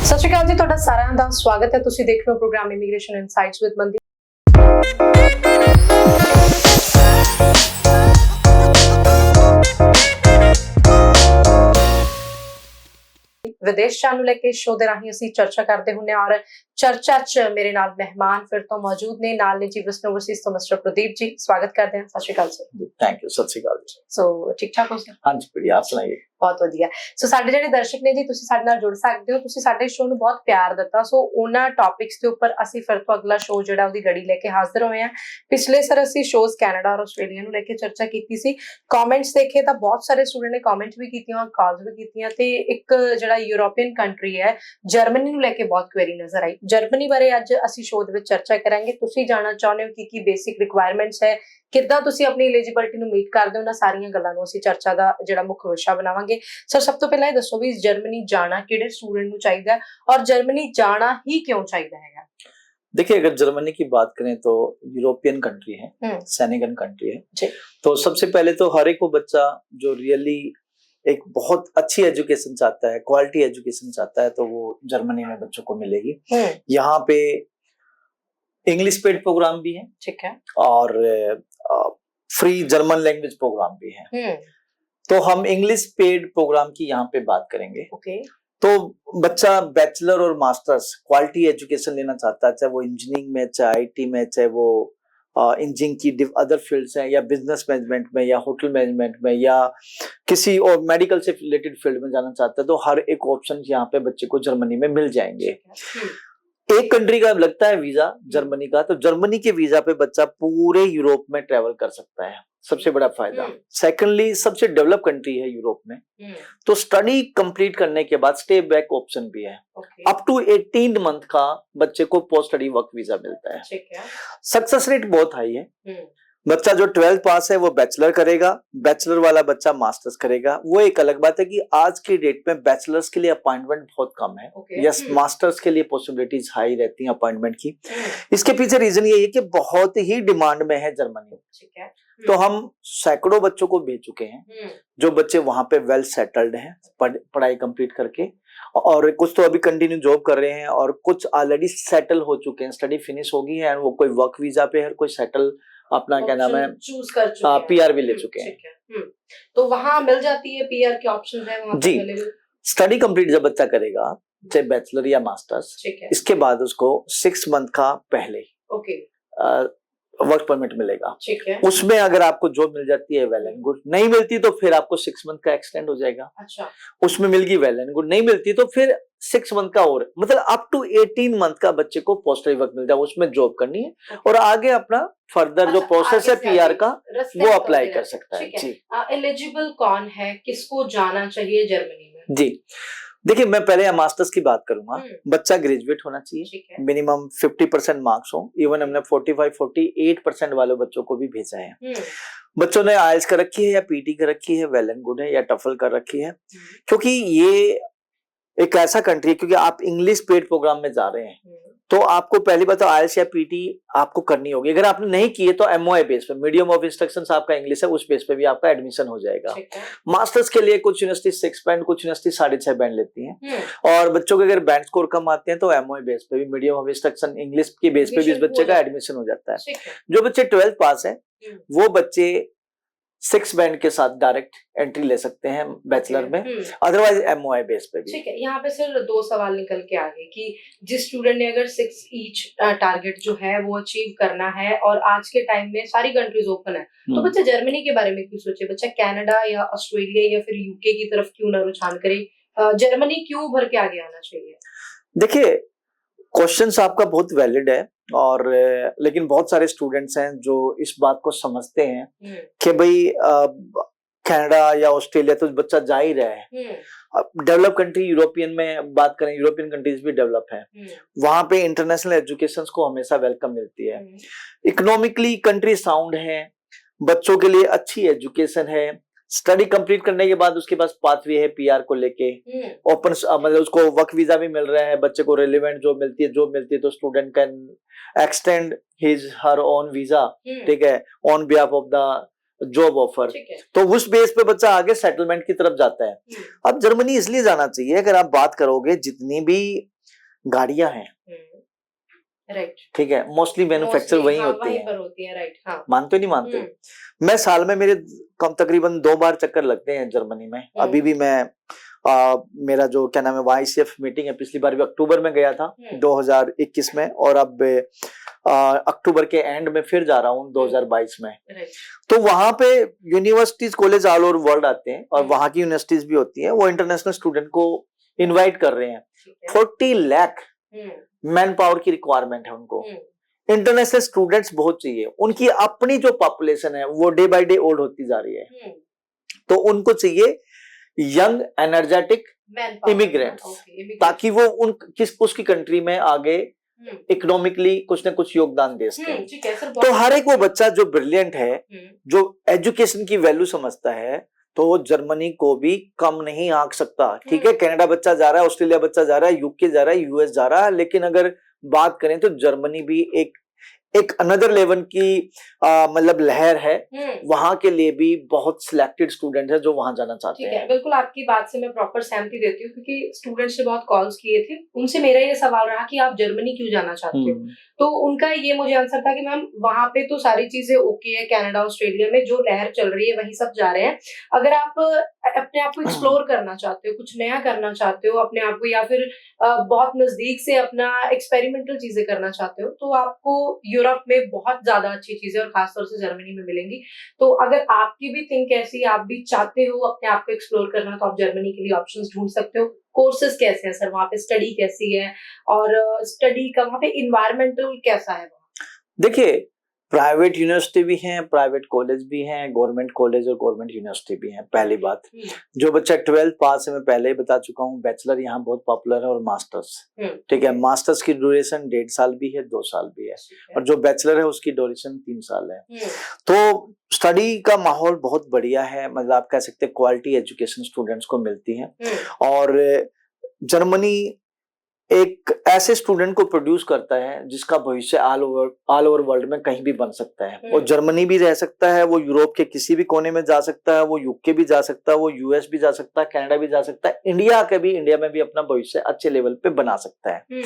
ਸਤਿ ਸ਼੍ਰੀ ਅਕਾਲ ਜੀ, ਤੁਹਾਡਾ ਸਾਰਿਆਂ ਦਾ ਸਵਾਗਤ ਹੈ। ਤੁਸੀਂ ਦੇਖ ਰਹੇ ਹੋ programme immigration insights with Mandeep. ਵਿਦੇਸ਼ ਜਾਣ ਨੂੰ ਲੈ ਕੇ ਸ਼ੋਅ ਦੇ ਰਾਹੀਂ ਅਸੀਂ ਚਰਚਾ ਕਰਦੇ ਹੁੰਦੇ ਹਾਂ, ਔਰ ਚਰਚਾ 'ਚ ਮੇਰੇ ਨਾਲ ਮਹਿਮਾਨ ਫਿਰ ਤੋਂ ਮੌਜੂਦ ਨੇ। ਨਾਲ ਨੇ ਜੀ ਵਿਜ਼ਨ ਓਵਰਸੀਜ਼ ਤੋਂ ਮਿਸਟਰ ਪ੍ਰਦੀਪ ਜੀ, ਸਵਾਗਤ ਕਰਦੇ ਹਾਂ। ਸਤਿ ਸ਼੍ਰੀ ਅਕਾਲ ਸਰ। थैंक यू, सत श्री अकाल जी। ਸੋ ਠੀਕ ਠਾਕ ਹੋ ਸਰ? हाँ जी, बढ़िया, आप सुनाइए। ਬਹੁਤ ਵਧੀਆ। ਸੋ ਸਾਡੇ ਜਿਹੜੇ ਦਰਸ਼ਕ ਨੇ ਜੀ, ਤੁਸੀਂ ਸਾਡੇ ਨਾਲ ਜੁੜ ਸਕਦੇ ਹੋ। ਤੁਸੀਂ ਸਾਡੇ ਸ਼ੋਅ ਨੂੰ ਬਹੁਤ ਪਿਆਰ ਦਿੱਤਾ, ਸੋ ਉਹਨਾਂ ਟੌਪਿਕਸ ਦੇ ਉੱਪਰ ਅਸੀਂ ਫਿਰ ਤੋਂ ਅਗਲਾ ਸ਼ੋਅ ਜਿਹੜਾ ਉਹਦੀ ਲੜੀ ਲੈ ਕੇ ਹਾਜ਼ਰ ਹੋਏ ਹਾਂ। ਪਿਛਲੇ ਸਰ ਅਸੀਂ ਸ਼ੋਅਜ਼ ਕੈਨੇਡਾ ਔਰ ਆਸਟ੍ਰੇਲੀਆ ਨੂੰ ਲੈ ਕੇ ਚਰਚਾ ਕੀਤੀ ਸੀ। ਕਮੈਂਟਸ ਦੇਖੇ ਤਾਂ ਬਹੁਤ ਸਾਰੇ ਸਟੂਡੈਂਟ ਨੇ ਕਮੈਂਟ ਵੀ ਕੀਤੀਆਂ, ਕਾਲਸ ਵੀ ਕੀਤੀਆਂ, ਤੇ ਇੱਕ ਜਿਹੜਾ ਯੂਰੋਪੀਅਨ ਕੰਟਰੀ ਹੈ ਜਰਮਨੀ ਨੂੰ ਲੈ ਕੇ ਬਹੁਤ ਕੁਐਰੀ ਨਜ਼ਰ ਆਈ। ਜਰਮਨੀ ਬਾਰੇ ਅੱਜ ਅਸੀਂ ਸ਼ੋਅ ਦੇ ਵਿੱਚ ਚਰਚਾ ਕਰਾਂਗੇ। ਤੁਸੀਂ ਜਾਣਨਾ ਚਾਹੁੰਦੇ ਹੋ ਕੀ ਬੇਸਿਕ ਰਿਕੁਆਇਰਮੈਂਟਸ ਹੈ, ਕਿੱਦਾਂ ਤੁਸੀਂ ਆਪਣੀ ਐਲੀਜੀਬਿਲਟੀ ਨੂੰ ਮੀਟ ਕਰਦੇ ਹੋ, ਉਹਨਾਂ ਸਾਰੀਆਂ ਗੱਲਾਂ ਨੂੰ ਅਸੀਂ ਚਰਚਾ ਦਾ ਜਿਹੜਾ ਮੁੱਖ ਵਿਸ਼ਾ ਬਣਾਵਾਂਗੇ। ਸਰ, ਸਭ ਤੋਂ ਪਹਿਲਾਂ ਇਹ ਦੱਸੋ ਵੀ ਜਰਮਨੀ ਜਾਣਾ ਕਿਹੜੇ स्टूडेंट ਨੂੰ ਚਾਹੀਦਾ ਹੈ, और जर्मनी जाना ही क्यों चाहिए है? देखिए, अगर जर्मनी की बात करें तो यूरोपियन कंट्री है, सेनेगन कंट्री है, तो सबसे पहले तो हर एक वो बच्चा जो रियली एक बहुत अच्छी एजुकेशन चाहता है, क्वालिटी एजुकेशन चाहता है, तो वो जर्मनी में बच्चों को मिलेगी। यहाँ पे इंग्लिश पेड प्रोग्राम भी है, ठीक है, और फ्री जर्मन लैंग्वेज प्रोग्राम भी है। तो हम इंग्लिश पेड प्रोग्राम की यहाँ पे बात करेंगे। तो बच्चा बैचलर और मास्टर्स क्वालिटी एजुकेशन लेना चाहता है, चाहे वो इंजीनियरिंग में, चाहे आईटी में, चाहे वो इंजीनियरिंग की अदर फील्ड्स हैं, या बिजनेस मैनेजमेंट में, या होटल मैनेजमेंट में, या किसी और मेडिकल से रिलेटेड फील्ड में जाना चाहता है, तो हर एक ऑप्शन यहाँ पे बच्चे को जर्मनी में मिल जाएंगे। एक कंट्री का लगता है वीजा जर्मनी का, तो जर्मनी के वीजा पे बच्चा पूरे यूरोप में ट्रेवल कर सकता है, सबसे बड़ा फायदा। सेकेंडली, सबसे डेवलप कंट्री है यूरोप में, तो स्टडी कंप्लीट करने के बाद स्टे बैक ऑप्शन भी है। अप टू 18 मंथ का बच्चे को पोस्ट स्टडी वर्क वीजा मिलता है। सक्सेस रेट बहुत हाई है। बच्चा जो 12th पास है वो बैचलर करेगा, बैचलर वाला बच्चा मास्टर्स करेगा। वो एक अलग बात है कि आज की डेट में बैचलर्स के लिए अपॉइंटमेंट बहुत कम है, यस, मास्टर्स के लिए पॉसिबिलिटीज हाई रहती हैं अपॉइंटमेंट की। इसके पीछे रीजन ये है कि बहुत ही डिमांड में है जर्मनी। तो हम सैकड़ों बच्चों को भेज चुके हैं, जो बच्चे वहां पे वेल सेटल्ड हैं, पढ़ाई कंप्लीट करके, और कुछ तो अभी कंटिन्यू जॉब कर रहे हैं, और कुछ ऑलरेडी सेटल हो चुके हैं, स्टडी फिनिश हो गई है, वो कोई वर्क वीजा पे है, कोई सेटल अपना क्या नाम है चूज कर चुके हैं, पीआर भी ले चुके हैं। तो वहां मिल जाती है पीआर के ऑप्शन है वहां जी। स्टडी कंप्लीट जब बच्चा करेगा, चाहे बैचलर या मास्टर्स, इसके बाद उसको 6 मंथ का पहले वर्क परमिट मिलेगा। उसमें अगर आपको जॉब मिल जाती है वेल एंड गुड, नहीं मिलती तो फिर आपको 6 मंथ का एक्सटेंड हो जाएगा। अच्छा। उसमें मिल गई वेल एंड गुड, नहीं मिलती तो फिर 6 मंथ का, और मतलब अप टू 18 मंथ का बच्चे को पोस्ट स्टडी वर्क मिलता है, उसमें जॉब करनी है, और आगे अपना फर्दर जो प्रोसेस है पीआर का वो अप्लाई कर सकता है। जी। एलिजिबल कौन है, किसको जाना चाहिए जर्मनी में? जी, देखिए, मैं पहले मास्टर्स की बात करूंगा। बच्चा ग्रेजुएट होना चाहिए, मिनिमम 50% मार्क्स हो। इवन हमने 45-48% वाले बच्चों को भी भेजा है। बच्चों ने आईएलटीएस कर रखी है, या पीटी कर रखी है, वेल एंड गुड है, या टफल कर रखी है, क्योंकि ये एक ऐसा कंट्री है, क्योंकि आप इंग्लिश पेड प्रोग्राम में जा रहे हैं, तो आपको पहली बात तो आईएलटीएस या पीटी आपको करनी होगी। अगर आपने नहीं किए तो एमओआई बेस पे, मीडियम ऑफ इंस्ट्रक्शंस आपका इंग्लिश है, उस बेस पे भी आपका एडमिशन हो जाएगा। मास्टर्स के लिए कुछ यूनिवर्सिटी 6 बैंड, कुछ यूनिवर्सिटी 6.5 बैंड लेती हैं, और बच्चों के अगर बैंड स्कोर कम आते हैं तो एमओआई बेस पे भी, मीडियम ऑफ इंस्ट्रक्शन इंग्लिश के बेस पे भी इस बच्चे का एडमिशन हो जाता है। जो बच्चे 12th पास है वो बच्चे 6 बैंड के साथ डायरेक्ट एंट्री ले सकते हैं बैचलर में, अदरवाइज एमओआई बेस पे भी। ठीक है। यहाँ पे सिर्फ 2 सवाल निकल के आ गए कि जिस स्टूडेंट ने अगर 6 ईच टारगेट जो है वो अचीव करना है, और आज के टाइम में सारी कंट्रीज ओपन है, तो बच्चा जर्मनी के बारे में क्यों सोचे? बच्चा कनाडा या ऑस्ट्रेलिया या फिर यूके की तरफ क्यों ना रुझान करे? जर्मनी क्यों भर के आगे आना चाहिए? देखिए, क्वेश्चन आपका बहुत वैलिड है, और लेकिन बहुत सारे स्टूडेंट्स हैं जो इस बात को समझते हैं कि भाई कनाडा या ऑस्ट्रेलिया तो बच्चा जा ही रहा है। डेवलप कंट्री यूरोपियन में बात करें, यूरोपियन कंट्रीज भी डेवलप हैं, वहां पे इंटरनेशनल एजुकेशन को हमेशा वेलकम मिलती है। इकोनॉमिकली कंट्री साउंड है, बच्चों के लिए अच्छी एजुकेशन है, स्टडी कंप्लीट करने के बाद उसके पास पाथवे है पीआर को लेके, ओपन मतलब उसको वर्क वीजा भी मिल रहा है, बच्चे को रिलेवेंट जॉब मिलती है तो student can extend his her own visa, ठीक है, on behalf of the job offer, तो उस बेस पे बच्चा आगे सेटलमेंट की तरफ जाता है। अब जर्मनी इसलिए जाना चाहिए, अगर आप बात करोगे जितनी भी गाड़ियां हैं, राइट, ठीक है, मोस्टली मैन्युफैक्चर वही होती है, होती है, राइट, हाँ, मानते नहीं मानते? मैं साल में मेरे कम तकरीबन 2 बार चक्कर लगते हैं जर्मनी में। अभी भी मैं मेरा जो क्या नाम है वाईसीएफ मीटिंग है, पिछली बार भी अक्टूबर में गया था 2021 में, और अब अक्टूबर के एंड में फिर जा रहा हूँ 2022 में। तो वहां पे universities college all over world आते हैं, और वहां की यूनिवर्सिटीज भी होती हैं, वो इंटरनेशनल स्टूडेंट को इनवाइट कर रहे हैं। 40 लाख मैन पावर की रिक्वायरमेंट है उनको, इंटरनेशनल स्टूडेंट्स बहुत चाहिए। उनकी अपनी जो पॉपुलेशन है वो डे बाय डे ओल्ड होती जा रही है, तो उनको चाहिए यंग एनर्जेटिक इमिग्रेंट्स, ताकि वो उसकी कंट्री में आगे इकोनॉमिकली कुछ ना कुछ योगदान दे सके। तो हर एक वो बच्चा जो ब्रिलियंट है, जो एजुकेशन की वैल्यू समझता है, तो वो जर्मनी को भी कम नहीं आंक सकता। ठीक है, कनाडा बच्चा जा रहा है, ऑस्ट्रेलिया बच्चा जा रहा है, यूके जा रहा है, यूएस जा रहा है, लेकिन अगर बात करें तो जर्मनी भी एक अनदर लेवल की मतलब लहर है। वहां के लिए भी बहुत सिलेक्टेड स्टूडेंट है जो वहां जाना चाहते हैं। बिल्कुल, आपकी बात से मैं प्रॉपर सहमति देती हूँ, क्योंकि स्टूडेंट्स ने बहुत कॉल्स किए थे, उनसे मेरा ये सवाल रहा कि आप जर्मनी क्यों जाना चाहते हो, तो उनका ये मुझे आंसर था कि मैम वहां पे तो सारी चीजें ओके है, कनाडा ऑस्ट्रेलिया में जो लहर चल रही है वही सब जा रहे हैं। अगर आप अपने आप को एक्सप्लोर करना चाहते हो, कुछ नया करना चाहते हो अपने आप को, या फिर बहुत नजदीक से अपना एक्सपेरिमेंटल चीजें करना चाहते हो, तो आपको यूरोप में बहुत ज्यादा अच्छी चीजें और खासतौर से जर्मनी में मिलेंगी। तो अगर आपकी भी थिंक ऐसी, आप भी चाहते हो अपने आप को एक्सप्लोर करना, तो आप जर्मनी के लिए ऑप्शंस ढूंढ सकते हो। कोर्सेज कैसे हैं सर वहाँ पे, स्टडी कैसी है, और स्टडी का वहाँ पे इन्वायरमेंटल कैसा है? देखिए, प्राइवेट यूनिवर्सिटी भी हैं, प्राइवेट कॉलेज भी हैं, गवर्नमेंट कॉलेज और गवर्नमेंट यूनिवर्सिटी भी हैं। पहली बात, जो बच्चा 12th पास है, मैं पहले ही बता चुका हूँ, बैचलर यहाँ बहुत पॉपुलर है, और मास्टर्स, ठीक है, मास्टर्स की ड्यूरेशन 1.5 साल भी है, 2 साल भी है, और जो बैचलर है उसकी ड्यूरेशन 3 साल है। तो स्टडी का माहौल बहुत बढ़िया है, मतलब आप कह सकते हैं क्वालिटी एजुकेशन स्टूडेंट्स को मिलती है। और जर्मनी एक ऐसे स्टूडेंट को प्रोड्यूस करता है जिसका भविष्य ऑल ओवर वर्ल्ड में कहीं भी बन सकता है। वो जर्मनी भी रह सकता है, वो यूरोप के किसी भी कोने में जा सकता है, वो यूके भी जा सकता है, वो यूएस भी जा सकता है, कनाडा भी जा सकता है, इंडिया में भी अपना भविष्य अच्छे लेवल पे बना सकता है।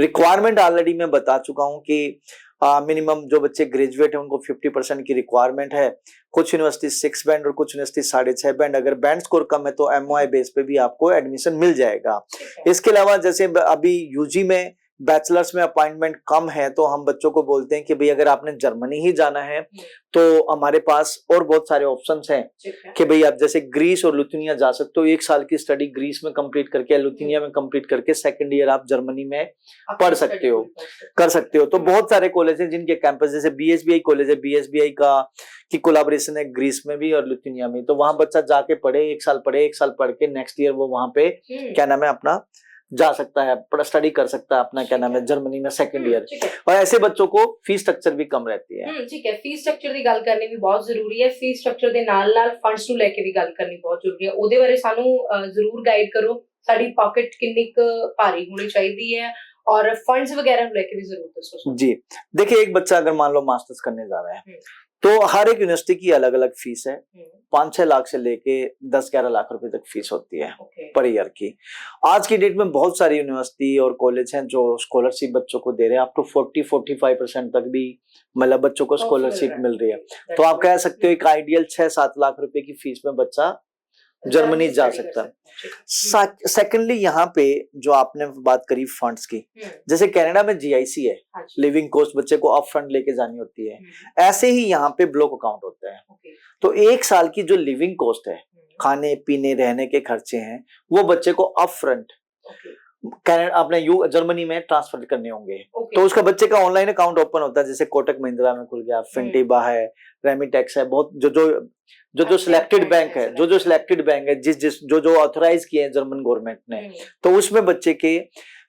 रिक्वायरमेंट ऑलरेडी मैं बता चुका हूँ कि मिनिमम जो बच्चे ग्रेजुएट है उनको 50% की रिक्वायरमेंट है। कुछ यूनिवर्सिटी 6 बैंड और कुछ यूनिवर्सिटी 6.5 बैंड। अगर बैंड स्कोर कम है तो एमओआई बेस पे भी आपको एडमिशन मिल जाएगा। इसके अलावा जैसे अभी यूजी में बैचलर्स में अपॉइंटमेंट कम है, तो हम बच्चों को बोलते हैं कि भाई अगर आपने जर्मनी ही जाना है तो हमारे पास और बहुत सारे ऑप्शंस हैं कि भाई आप जैसे ग्रीस और लुथिनिया जा सकते हो। 1 साल की स्टडी ग्रीस में कंप्लीट करके, लुथिनिया में कंप्लीट करके, सेकंड ईयर आप जर्मनी में पढ़ सकते हो, कर सकते हो। तो बहुत सारे कॉलेज हैं जिनके कैंपस, जैसे बीएसबीआई कॉलेज है, बीएसबीआई की कोलैबोरेशन है ग्रीस में भी और लुथिनिया में। तो वहां बच्चा जाके पढ़े, 1 साल पढ़े, 1 साल पढ़ के नेक्स्ट ईयर वो वहां पे क्या नाम है अपना जा सकता है, स्टडी कर सकता है अपना क्या नाम है जर्मनी में सेकंड ईयर। और ऐसे बच्चों को फीस स्ट्रक्चर भी कम रहती है। ठीक है, फीस स्ट्रक्चर ਦੀ ਗੱਲ ਕਰਨੀ ਵੀ ਬਹੁਤ ਜ਼ਰੂਰੀ ਹੈ। ਫੀਸ ਸਟਰਕਚਰ ਦੇ ਨਾਲ ਫੰਡਸ ਨੂੰ ਲੈ ਕੇ ਵੀ ਗੱਲ ਕਰਨੀ ਬਹੁਤ ਜ਼ਰੂਰੀ ਹੈ। ਉਹਦੇ ਬਾਰੇ ਸਾਨੂੰ ਜ਼ਰੂਰ ਗਾਈਡ ਕਰੋ। ਸਾਡੀ ਪਾਕਟ ਕਿੰਨੀ ਕੁ ਭਾਰੀ ਹੋਣੀ ਚਾਹੀਦੀ है और फंड्स वगैरह को लेके भी जरूर दसो जी। देखिए, एक बच्चा अगर मान लो मास्टर्स करने जा रहा है तो हर एक यूनिवर्सिटी की अलग अलग फीस है। 5-6 लाख से लेके 10-11 लाख रुपए तक फीस होती है पर ईयर की। आज की डेट में बहुत सारी यूनिवर्सिटी और कॉलेज हैं जो स्कॉलरशिप बच्चों को दे रहे हैं, अप टू 40-45% तक भी मतलब बच्चों को स्कॉलरशिप मिल रही है। तो आप कह सकते हो एक आइडियल 6-7 लाख रुपए की फीस में बच्चा जर्मनी जा सकता है। सेकेंडली यहाँ पे जो आपने बात करी फंड्स की, जैसे कनाडा में जीआईसी है, लिविंग कॉस्ट बच्चे को अप फ्रंट लेके जानी होती है, ऐसे ही यहाँ पे ब्लॉक अकाउंट होता है। तो 1 साल की जो लिविंग कॉस्ट है, खाने पीने रहने के खर्चे हैं, वो बच्चे को अप फ्रंट कनाडा अपने जर्मनी में ट्रांसफर करने होंगे। तो उसका बच्चे का ऑनलाइन अकाउंट ओपन होता है, जैसे कोटक महिंद्रा में खुल गया, फिनटेबा है, रेमिटेक्स है, बहुत जो सिलेक्टेड बैंक है, जो सिलेक्टेड बैंक है, जो ऑथराइज किए हैं जर्मन गवर्नमेंट ने, तो उसमें बच्चे के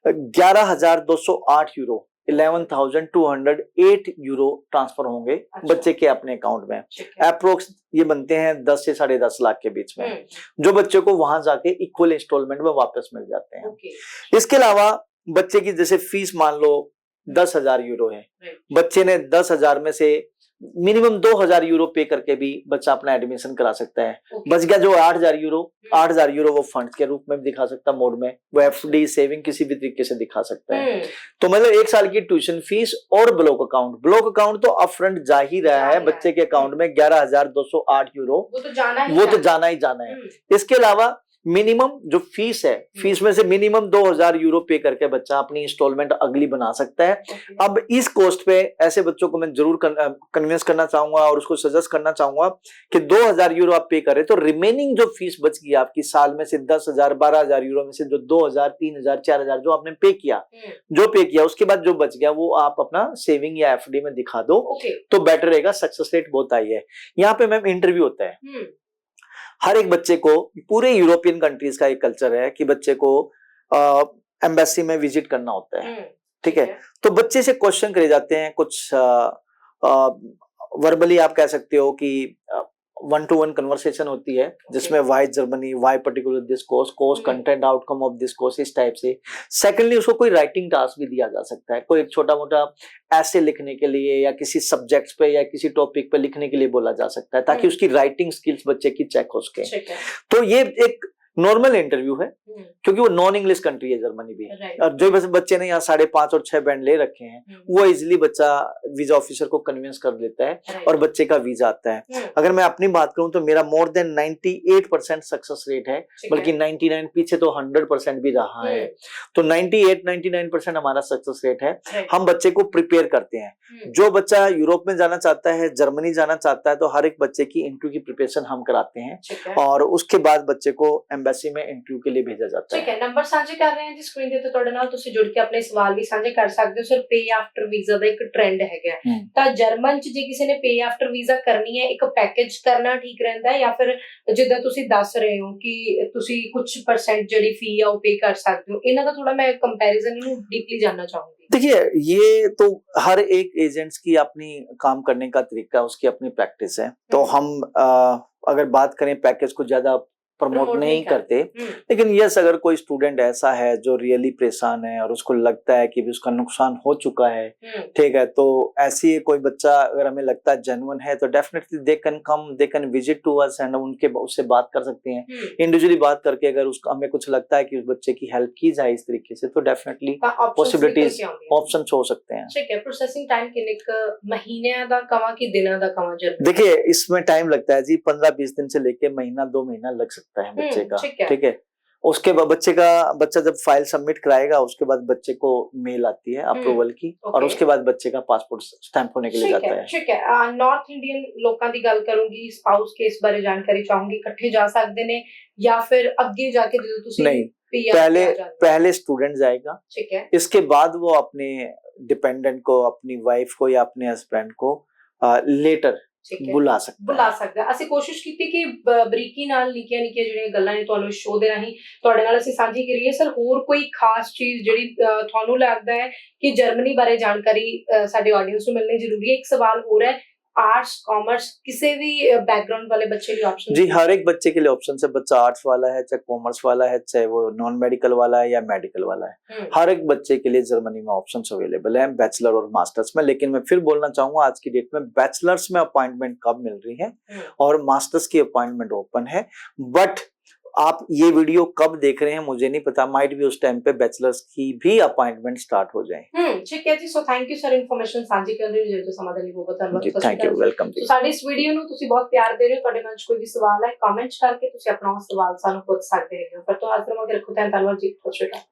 11,208 यूरो 11,208 यूरो ट्रांसफर होंगे बच्चे के अपने अकाउंट में। अप्रोक्स ये बनते हैं 10 से 10.5 लाख के बीच में, जो बच्चे को वहां जाके इक्वल इंस्टॉलमेंट में वापस मिल जाते हैं। इसके अलावा बच्चे की जैसे फीस मान लो 10,000 यूरो है, बच्चे ने 10,000 में से मिनिमम 2000 यूरो पे करके भी बच्चा अपना एडमिशन करा सकता है। बच गया जो 8000 यूरो, 8000 यूरो वो फंड के रूप में भी दिखा सकता है, मोड में वो एफडी सेविंग किसी भी तरीके से दिखा सकता है। तो मतलब 1 साल की ट्यूशन फीस और ब्लॉक अकाउंट तो अपफ्रंट जा ही रहा है बच्चे के अकाउंट में 11,208 यूरो, वो तो जाना ही जाना है। इसके अलावा मिनिमम जो फीस है, फीस में से मिनिमम 2000 यूरो पे करके बच्चा अपनी इंस्टॉलमेंट अगली बना सकता है। अब इस कॉस्ट पे ऐसे बच्चों को मैं जरूर कन्विंस करना चाहूंगा और उसको सजेस्ट करना चाहूंगा कि 2000 यूरो आप पे करें तो रिमेनिंग जो फीस बच गई आपकी साल में से 10,000 12,000 यूरो में से जो 2000 3000 4000 जो आपने पे किया उसके बाद जो बच गया वो आप अपना सेविंग या एफडी में दिखा दो तो बेटर रहेगा। सक्सेस रेट बहुत हाई है। यहाँ पे मैम इंटरव्यू होता है हर एक बच्चे को। पूरे यूरोपियन कंट्रीज का एक कल्चर है कि बच्चे को एम्बेसी में विजिट करना होता है, ठीक है। तो बच्चे से क्वेश्चन करे जाते हैं, कुछ वर्बली आप कह सकते हो कि 1-to-1 कन्वर्सेशन होती है जिसमें why Germany, why particular this course, content outcome of this course, इस टाइप से। सेकेंडली उसको कोई राइटिंग टास्क भी दिया जा सकता है, कोई एक छोटा मोटा ऐसे लिखने के लिए या किसी सब्जेक्ट्स पे या किसी टॉपिक पे लिखने के लिए बोला जा सकता है ताकि उसकी राइटिंग स्किल्स बच्चे की चेक हो सके। तो ये एक नॉर्मल इंटरव्यू है क्योंकि वो नॉन इंग्लिश कंट्री है जर्मनी भी, और जो बच्चे ने यहाँ 5.5 और 6 बैंड ले रखे हैं वो इजिली बच्चा वीजा ऑफिसर को कन्विंस कर लेता है और बच्चे का वीजा आता है। अगर मैं अपनी बात करूं तो मेरा मोर देन 98% सक्सेस रेट है, बल्कि 99 पीछे तो 100% भी रहा है। तो 98-99% हमारा सक्सेस रेट है। हम बच्चे को प्रिपेयर करते हैं। जो बच्चा यूरोप में जाना चाहता है, जर्मनी जाना चाहता है, तो हर एक बच्चे की इंटरव्यू की प्रिपरेशन हम कराते हैं और उसके बाद बच्चे को एम्बेसी में इंटरव्यू के लिए भेजा जाता है। ठीक है, नंबर साझे कर रहे हैं जी स्क्रीन ਤੇ ਤੁਹਾਡੇ ਨਾਲ, ਤੁਸੀਂ ਜੁੜ ਕੇ ਆਪਣੇ ਸਵਾਲ ਵੀ ਸਾਂਝੇ ਕਰ ਸਕਦੇ ਹੋ। ਸਰ ਪੇ ਆਫਟਰ ਵੀਜ਼ਾ ਦਾ ਇੱਕ ਟ੍ਰੈਂਡ ਹੈਗਾ, ਤਾਂ ਜਰਮਨ ਚ ਜੇ ਕਿਸੇ ਨੇ ਪੇ ਆਫਟਰ ਵੀਜ਼ਾ ਕਰਨੀ ਹੈ ਇੱਕ ਪੈਕੇਜ ਕਰਨਾ ਠੀਕ ਰਹਿੰਦਾ ਹੈ ਜਾਂ ਫਿਰ ਜਿੱਦਾਂ ਤੁਸੀਂ ਦੱਸ ਰਹੇ ਹੋ ਕਿ ਤੁਸੀਂ ਕੁਝ % ਜਿਹੜੀ ਫੀ ਆ ਉਹ ਪੇ ਕਰ ਸਕਦੇ ਹੋ? ਇਹਨਾਂ ਦਾ ਥੋੜਾ मैं कंपैरिजन ਨੂੰ डीपली जानना चाहूंगी। देखिए ये तो हर एक एजेंट्स की अपनी काम करने का तरीका, उसकी अपनी प्रैक्टिस है। तो हम अगर बात करें पैकेज को ज्यादा प्रमोट नहीं करते, लेकिन यस अगर कोई स्टूडेंट ऐसा है जो रियली परेशान है और उसको लगता है कि भी उसका नुकसान हो चुका है, ठीक है, तो ऐसी कोई बच्चा अगर हमें लगता है जेन्युइन है तो definitely they can come, they can visit to us and उनके उससे बात कर सकते हैं इंडिविजुअली बात करके। अगर उसको हमें कुछ लगता है कि उस बच्चे की हेल्प की जाए इस तरीके से तो डेफिनेटली पॉसिबिलिटीज ऑप्शन हो सकते हैं। ठीक है, प्रोसेसिंग टाइम कितने महीने दा कमा कि दिना दा कमा? देखिए इसमें टाइम लगता है जी 15-20 दिन से लेके महीना 2 महीना लग सकता है बच्चे का, ठीक है। उसके बाद बच्चा जब फाइल सबमिट कराएगा उसके बाद बच्चे को मेल आती है अप्रूवल की और उसके बाद बच्चे का पासपोर्ट स्टैंप होने के लिए जाता है। ठीक है, नॉर्थ इंडियन लोगों की गल करूंगी, स्पाउस के इस बारे जानकारी चाहूंगी, इकट्ठे जा सकते ने या फिर आगे जाके जो तुसी? नहीं, पहले स्टूडेंट जाएगा, ठीक है, इसके बाद वो अपने डिपेंडेंट को, अपनी वाइफ को या अपने हस्बैंड को लेटर बुला सकता है। ਅਸੀਂ ਕੋਸ਼ਿਸ਼ ਕੀਤੀ ਕਿ ਬਰੀਕੀ ਨਾਲ ਨਿੱਕੀਆਂ ਜਿਹੜੀਆਂ ਗੱਲਾਂ ਨੇ ਤੁਹਾਨੂੰ ਸ਼ੋਅ ਦੇ ਰਾਹੀਂ ਤੁਹਾਡੇ ਨਾਲ ਅਸੀਂ ਸਾਂਝੀ ਕਰੀਏ। ਸਰ ਹੋਰ ਕੋਈ ਖਾਸ ਚੀਜ਼ ਜਿਹੜੀ ਤੁਹਾਨੂੰ ਲੱਗਦਾ ਹੈ ਕਿ ਜਰਮਨੀ ਬਾਰੇ ਜਾਣਕਾਰੀ ਸਾਡੇ ਆਡੀਅנס ਨੂੰ ਮਿਲਣੀ ਜ਼ਰੂਰੀ ਹੈ? ਇੱਕ ਸਵਾਲ ਹੋਰ ਹੈ, आर्ट्स कॉमर्स किसी भी बैकग्राउंड वाले बच्चे के लिए ऑप्शन? जी हर एक बच्चे के लिए ऑप्शन है। बच्चा आर्ट्स वाला है, चाहे कॉमर्स वाला है, चाहे वो नॉन मेडिकल वाला है या मेडिकल वाला है, हर एक बच्चे के लिए जर्मनी में ऑप्शंस अवेलेबल है बैचलर और मास्टर्स में। लेकिन मैं फिर बोलना चाहूंगा आज की डेट में बैचलर्स में अपॉइंटमेंट कब मिल रही है और मास्टर्स की अपॉइंटमेंट ओपन है। बट आप ये वीडियो कब देख रहे हैं मुझे नहीं पता, माइट भी उस टाइम पे बैचलर्स की भी अपॉइंटमेंट स्टार्ट हो जाए। ठीक है जी, so thank you sir information साझी कर रहे हो जो समाधान ਲਈ ਬਹੁਤ ਧੰਨਵਾਦ। थैंक यू, वेलकम जी। ਸਾਡੀ ਇਸ ਵੀਡੀਓ ਨੂੰ ਤੁਸੀਂ ਬਹੁਤ ਪਿਆਰ ਦੇ ਰਹੇ ਹੋ। ਤੁਹਾਡੇ ਮਨ 'ਚ ਕੋਈ ਵੀ ਸਵਾਲ ਹੈ ਕਮੈਂਟ ਕਰਕੇ ਤੁਸੀਂ ਆਪਣਾ ਸਵਾਲ ਸਾਨੂੰ ਪੁੱਛ ਸਕਦੇ ਹੋ। ਫਿਰ ਤੋਂ ਹਾਜ਼ਰ ਹੋਵਾਂਗੇ, ਰੱਖੋ ਧਿਆਨ, ਧੰਨਵਾਦ ਜੀ, ਸਤਿ ਸ਼੍ਰੀ ਅਕਾਲ।